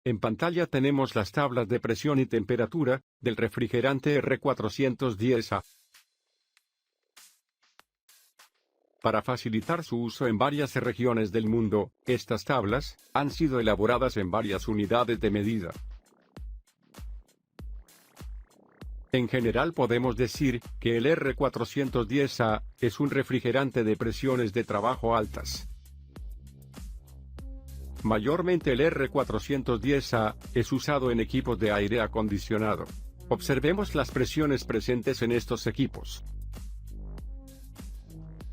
En pantalla tenemos las tablas de presión y temperatura del refrigerante R410A. Para facilitar su uso en varias regiones del mundo, estas tablas han sido elaboradas en varias unidades de medida. En general podemos decir que el R410A es un refrigerante de presiones de trabajo altas. Mayormente el R410A es usado en equipos de aire acondicionado. Observemos las presiones presentes en estos equipos.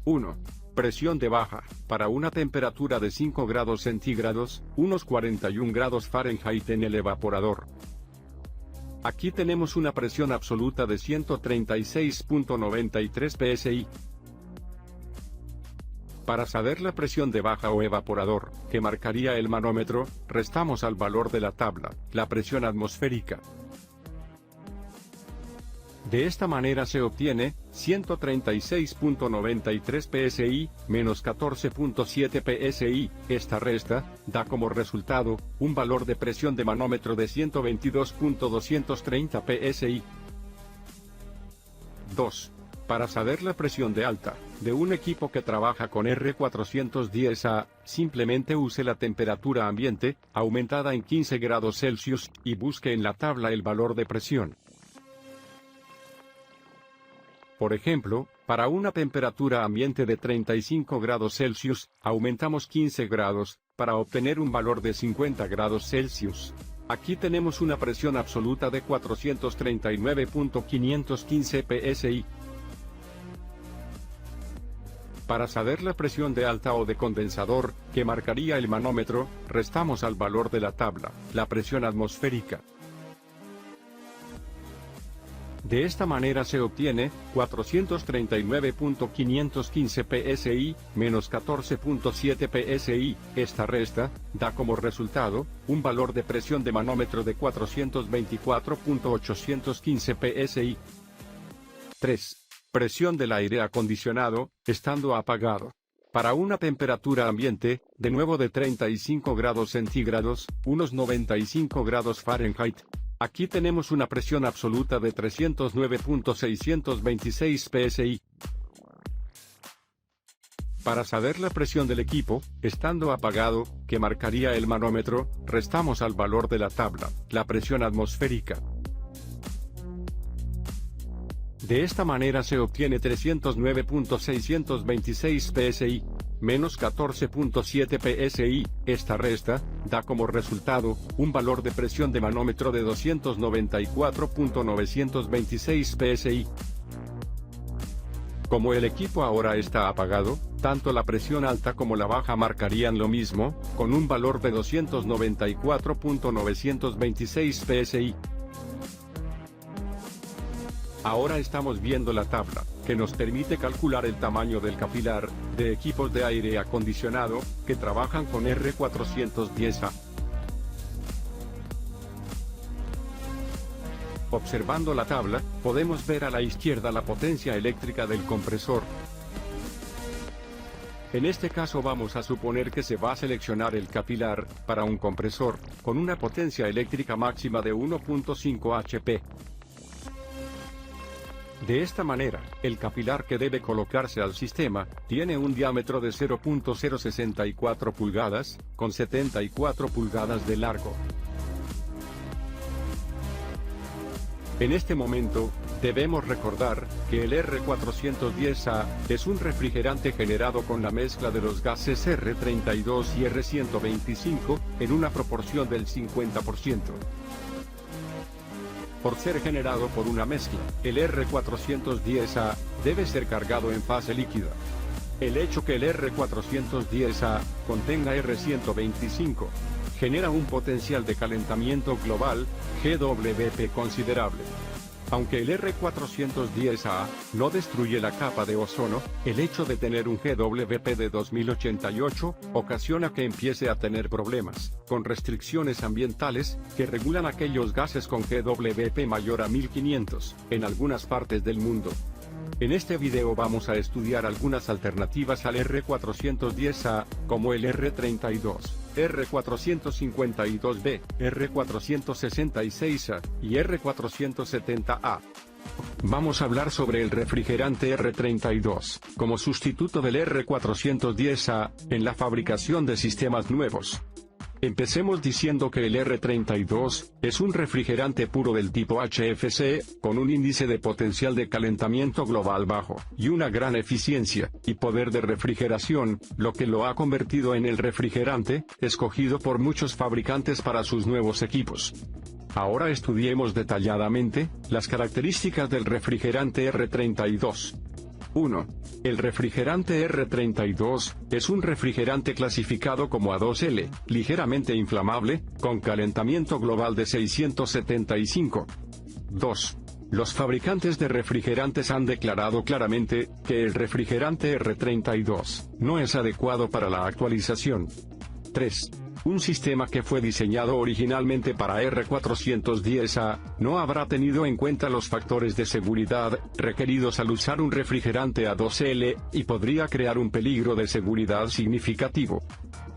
1. Presión de baja, para una temperatura de 5 grados centígrados, unos 41 grados Fahrenheit en el evaporador. Aquí tenemos una presión absoluta de 136.93 psi. Para saber la presión de baja o evaporador, que marcaría el manómetro, restamos al valor de la tabla, la presión atmosférica. De esta manera se obtiene 136.93 psi, menos 14.7 psi, esta resta, da como resultado, un valor de presión de manómetro de 122.230 psi. 2. Para saber la presión de alta, de un equipo que trabaja con R410A, simplemente use la temperatura ambiente, aumentada en 15 grados Celsius, y busque en la tabla el valor de presión. Por ejemplo, para una temperatura ambiente de 35 grados Celsius, aumentamos 15 grados, para obtener un valor de 50 grados Celsius. Aquí tenemos una presión absoluta de 439.515 psi. Para saber la presión de alta o de condensador, que marcaría el manómetro, restamos al valor de la tabla, la presión atmosférica. De esta manera se obtiene 439.515 psi, menos 14.7 psi, esta resta, da como resultado, un valor de presión de manómetro de 424.815 psi. 3. Presión del aire acondicionado, estando apagado. Para una temperatura ambiente, de nuevo de 35 grados centígrados, unos 95 grados Fahrenheit. Aquí tenemos una presión absoluta de 309.626 psi. Para saber la presión del equipo, estando apagado, que marcaría el manómetro, restamos al valor de la tabla, la presión atmosférica. De esta manera se obtiene 309.626 psi, menos 14.7 psi, esta resta, da como resultado, un valor de presión de manómetro de 294.926 psi. Como el equipo ahora está apagado, tanto la presión alta como la baja marcarían lo mismo, con un valor de 294.926 psi. Ahora estamos viendo la tabla, que nos permite calcular el tamaño del capilar, de equipos de aire acondicionado, que trabajan con R410A. Observando la tabla, podemos ver a la izquierda la potencia eléctrica del compresor. En este caso vamos a suponer que se va a seleccionar el capilar, para un compresor, con una potencia eléctrica máxima de 1.5 HP. De esta manera, el capilar que debe colocarse al sistema, tiene un diámetro de 0.064 pulgadas, con 74 pulgadas de largo. En este momento, debemos recordar que el R410A es un refrigerante generado con la mezcla de los gases R32 y R125, en una proporción del 50%. Por ser generado por una mezcla, el R410A debe ser cargado en fase líquida. El hecho que el R410A contenga R125 genera un potencial de calentamiento global, GWP, considerable. Aunque el R410A no destruye la capa de ozono, el hecho de tener un GWP de 2088 ocasiona que empiece a tener problemas, con restricciones ambientales, que regulan aquellos gases con GWP mayor a 1500, en algunas partes del mundo. En este video vamos a estudiar algunas alternativas al R410A, como el R32. R452B, R466A y R470A. Vamos a hablar sobre el refrigerante R32, como sustituto del R410A, en la fabricación de sistemas nuevos. Empecemos diciendo que el R32 es un refrigerante puro del tipo HFC, con un índice de potencial de calentamiento global bajo, y una gran eficiencia y poder de refrigeración, lo que lo ha convertido en el refrigerante escogido por muchos fabricantes para sus nuevos equipos. Ahora estudiemos detalladamente las características del refrigerante R32. 1. El refrigerante R32 es un refrigerante clasificado como A2L, ligeramente inflamable, con calentamiento global de 675. 2. Los fabricantes de refrigerantes han declarado claramente que el refrigerante R32 no es adecuado para la actualización. 3. Un sistema que fue diseñado originalmente para R410A, no habrá tenido en cuenta los factores de seguridad requeridos al usar un refrigerante A2L, y podría crear un peligro de seguridad significativo.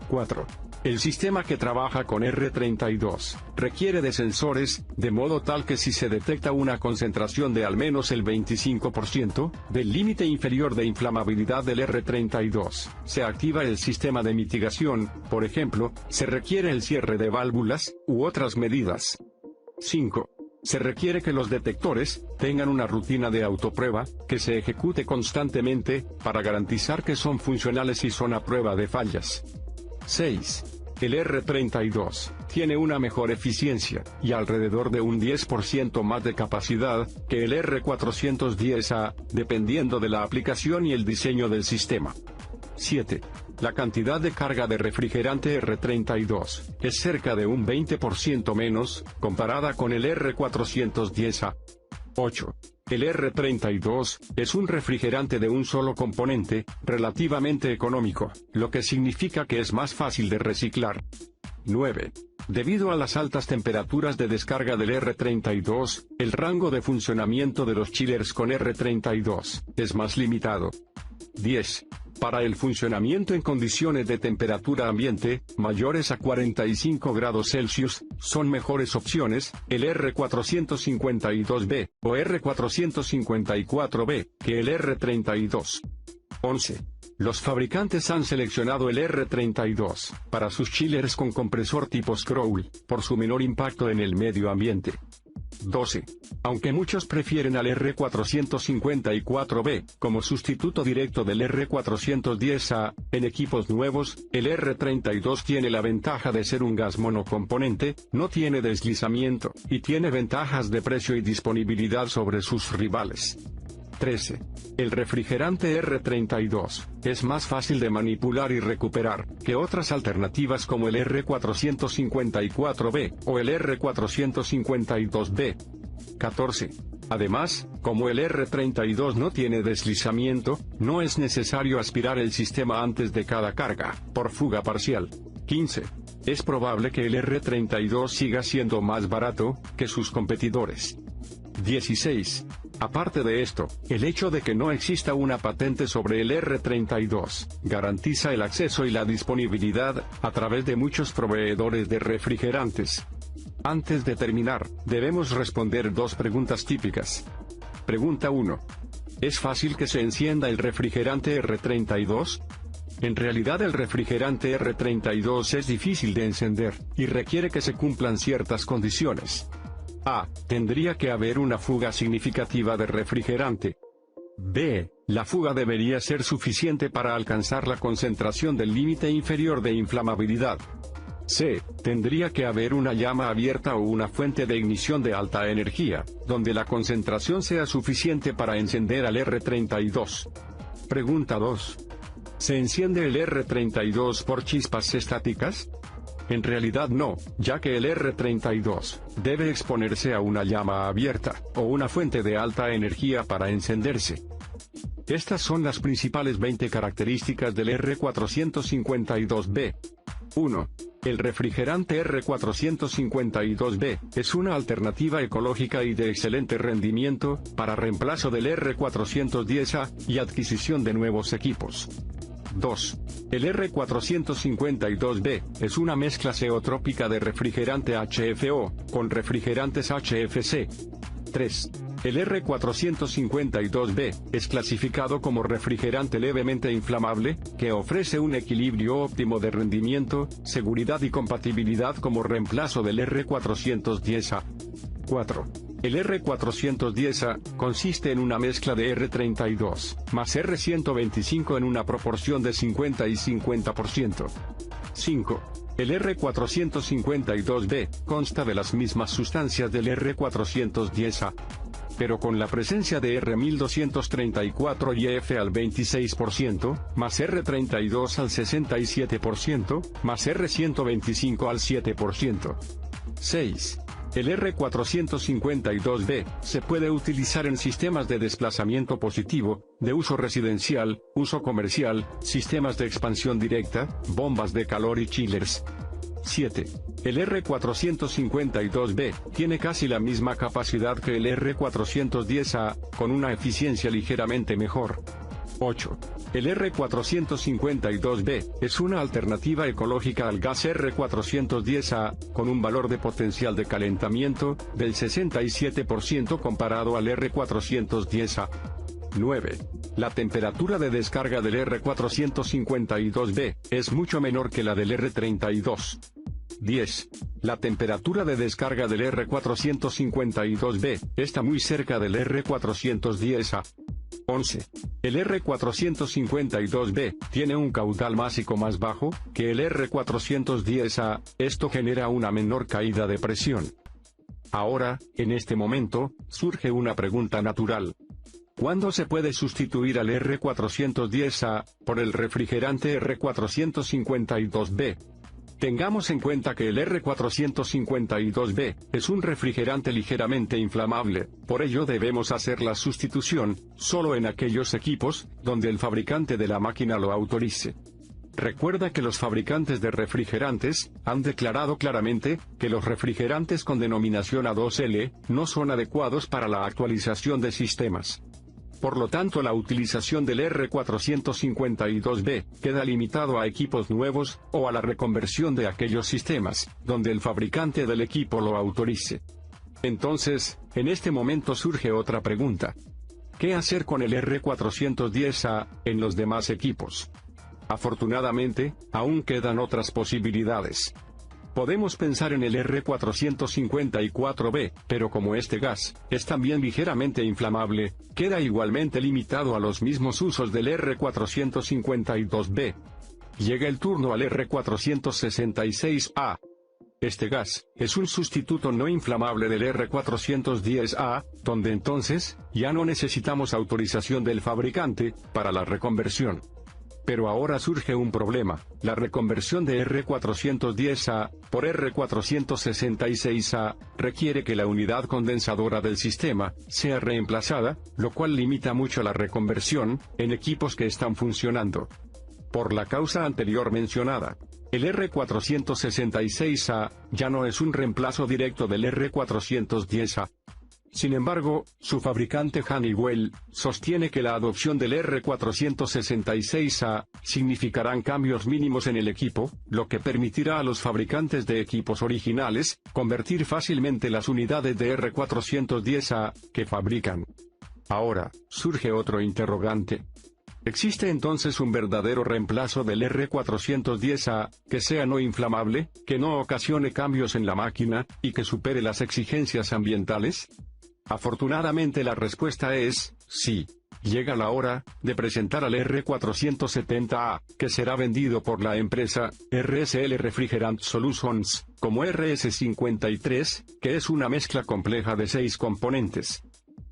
4. El sistema que trabaja con R32 requiere de sensores, de modo tal que si se detecta una concentración de al menos el 25% del límite inferior de inflamabilidad del R32, se activa el sistema de mitigación. Por ejemplo, se requiere el cierre de válvulas, u otras medidas. 5. Se requiere que los detectores tengan una rutina de autoprueba, que se ejecute constantemente, para garantizar que son funcionales y son a prueba de fallas. 6. El R32 tiene una mejor eficiencia, y alrededor de un 10% más de capacidad, que el R410A, dependiendo de la aplicación y el diseño del sistema. 7. La cantidad de carga de refrigerante R32 es cerca de un 20% menos, comparada con el R410A. 8. El R32 es un refrigerante de un solo componente, relativamente económico, lo que significa que es más fácil de reciclar. 9. Debido a las altas temperaturas de descarga del R32, el rango de funcionamiento de los chillers con R32 es más limitado. 10. Para el funcionamiento en condiciones de temperatura ambiente, mayores a 45 grados Celsius, son mejores opciones, el R452B, o R454B, que el R32. 11. Los fabricantes han seleccionado el R32 para sus chillers con compresor tipo scroll, por su menor impacto en el medio ambiente. 12. Aunque muchos prefieren al R454B como sustituto directo del R410A, en equipos nuevos, el R32 tiene la ventaja de ser un gas monocomponente, no tiene deslizamiento, y tiene ventajas de precio y disponibilidad sobre sus rivales. 13. El refrigerante R32 es más fácil de manipular y recuperar que otras alternativas como el R454B o el R452B. 14. Además, como el R32 no tiene deslizamiento, no es necesario aspirar el sistema antes de cada carga, por fuga parcial. 15. Es probable que el R32 siga siendo más barato que sus competidores. 16. Aparte de esto, el hecho de que no exista una patente sobre el R32 garantiza el acceso y la disponibilidad a través de muchos proveedores de refrigerantes. Antes de terminar, debemos responder dos preguntas típicas. Pregunta 1. ¿Es fácil que se encienda el refrigerante R32? En realidad el refrigerante R32 es difícil de encender, y requiere que se cumplan ciertas condiciones. A. Tendría que haber una fuga significativa de refrigerante. B. La fuga debería ser suficiente para alcanzar la concentración del límite inferior de inflamabilidad. C. Tendría que haber una llama abierta o una fuente de ignición de alta energía, donde la concentración sea suficiente para encender al R32. Pregunta 2. ¿Se enciende el R32 por chispas estáticas? En realidad no, ya que el R32 debe exponerse a una llama abierta, o una fuente de alta energía para encenderse. Estas son las principales 20 características del R452B. 1. El refrigerante R452B es una alternativa ecológica y de excelente rendimiento para reemplazo del R410A y adquisición de nuevos equipos. 2. El R452B es una mezcla zeotrópica de refrigerante HFO con refrigerantes HFC. 3. El R452B es clasificado como refrigerante levemente inflamable, que ofrece un equilibrio óptimo de rendimiento, seguridad y compatibilidad como reemplazo del R410A. 4. El R410A consiste en una mezcla de R32 más R125 en una proporción de 50 y 50%. 5. El R452B consta de las mismas sustancias del R410A, pero con la presencia de R1234 y F al 26%, más R32 al 67%, más R125 al 7%. 6. El R452B se puede utilizar en sistemas de desplazamiento positivo, de uso residencial, uso comercial, sistemas de expansión directa, bombas de calor y chillers. 7. El R452B tiene casi la misma capacidad que el R410A, con una eficiencia ligeramente mejor. 8. El R452B es una alternativa ecológica al gas R410A, con un valor de potencial de calentamiento del 67% comparado al R410A. 9. La temperatura de descarga del R452B es mucho menor que la del R32. 10. La temperatura de descarga del R452B está muy cerca del R410A. 11. El R452B tiene un caudal másico más bajo que el R410A, esto genera una menor caída de presión. Ahora, en este momento, surge una pregunta natural. ¿Cuándo se puede sustituir al R410A por el refrigerante R452B? Tengamos en cuenta que el R452B es un refrigerante ligeramente inflamable, por ello debemos hacer la sustitución solo en aquellos equipos donde el fabricante de la máquina lo autorice. Recuerda que los fabricantes de refrigerantes han declarado claramente que los refrigerantes con denominación A2L no son adecuados para la actualización de sistemas. Por lo tanto, la utilización del R452B queda limitado a equipos nuevos, o a la reconversión de aquellos sistemas, donde el fabricante del equipo lo autorice. Entonces, en este momento surge otra pregunta. ¿Qué hacer con el R410A en los demás equipos? Afortunadamente, aún quedan otras posibilidades. Podemos pensar en el R454B, pero como este gas es también ligeramente inflamable, queda igualmente limitado a los mismos usos del R452B. Llega el turno al R466A. Este gas es un sustituto no inflamable del R410A, donde entonces ya no necesitamos autorización del fabricante para la reconversión. Pero ahora surge un problema. La reconversión de R410A por R466A requiere que la unidad condensadora del sistema sea reemplazada, lo cual limita mucho la reconversión en equipos que están funcionando. Por la causa anterior mencionada, el R466A ya no es un reemplazo directo del R410A. Sin embargo, su fabricante Honeywell sostiene que la adopción del R466A significarán cambios mínimos en el equipo, lo que permitirá a los fabricantes de equipos originales convertir fácilmente las unidades de R410A que fabrican. Ahora, surge otro interrogante. ¿Existe entonces un verdadero reemplazo del R410A que sea no inflamable, que no ocasione cambios en la máquina y que supere las exigencias ambientales? Afortunadamente la respuesta es sí. Llega la hora de presentar al R470A, que será vendido por la empresa RSL Refrigerant Solutions como RS53, que es una mezcla compleja de 6 componentes.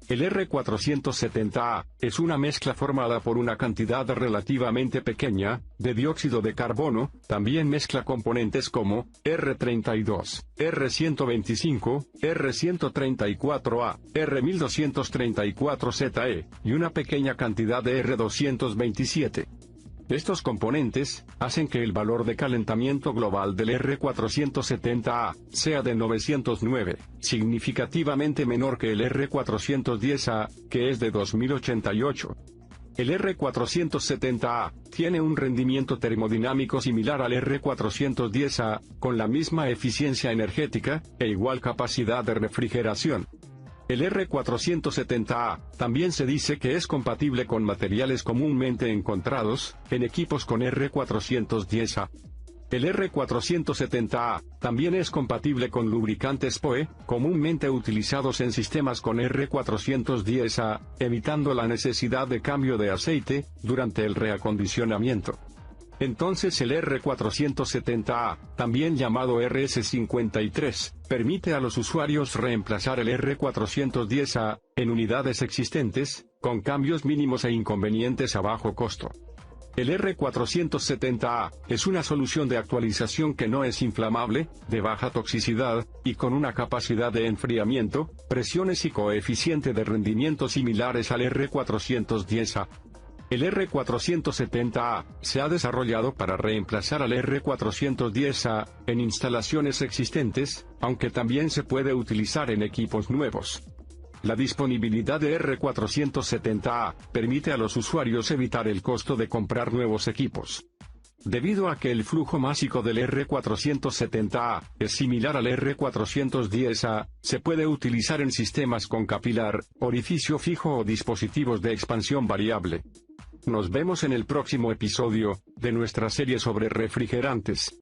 El R470A es una mezcla formada por una cantidad relativamente pequeña de dióxido de carbono, también mezcla componentes como R32, R125, R134A, R1234ZE, y una pequeña cantidad de R227. Estos componentes hacen que el valor de calentamiento global del R470A sea de 909, significativamente menor que el R410A, que es de 2088. El R470A tiene un rendimiento termodinámico similar al R410A, con la misma eficiencia energética e igual capacidad de refrigeración. El R470A también se dice que es compatible con materiales comúnmente encontrados en equipos con R410A. El R470A también es compatible con lubricantes POE, comúnmente utilizados en sistemas con R410A, evitando la necesidad de cambio de aceite durante el reacondicionamiento. Entonces el R470A, también llamado RS53, permite a los usuarios reemplazar el R410A en unidades existentes, con cambios mínimos e inconvenientes a bajo costo. El R470A es una solución de actualización que no es inflamable, de baja toxicidad, y con una capacidad de enfriamiento, presiones y coeficiente de rendimiento similares al R410A. El R470A se ha desarrollado para reemplazar al R410A en instalaciones existentes, aunque también se puede utilizar en equipos nuevos. La disponibilidad de R470A permite a los usuarios evitar el costo de comprar nuevos equipos. Debido a que el flujo másico del R470A es similar al R410A, se puede utilizar en sistemas con capilar, orificio fijo o dispositivos de expansión variable. Nos vemos en el próximo episodio de nuestra serie sobre refrigerantes.